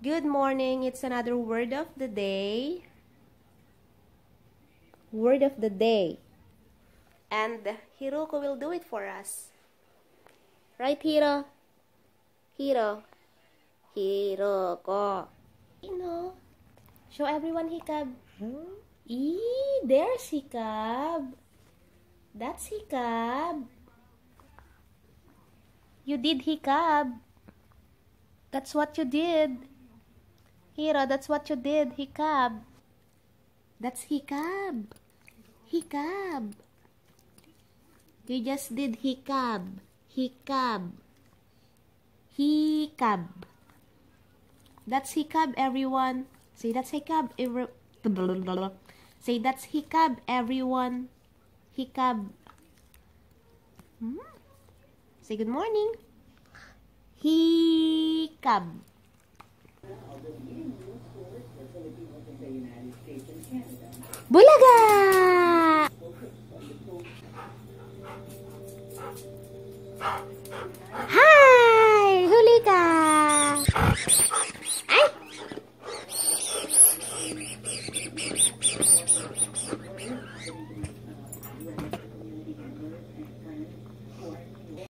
Good morning. It's another word of the day. Word of the day. And Hiroko will do it for us. Right, Hiro? Hiro. Hiroko. Show everyone hikab. There's hikab. That's hikab. You did hikab. That's what you did. Hiro, that's what you did. Hikab. That's hikab. Hikab. You just did hikab. Hikab. Hikab. That's hikab, everyone. Say that's hikab. Say that's hikab, everyone. Hikab. Say good morning. Hikab. Bulaga!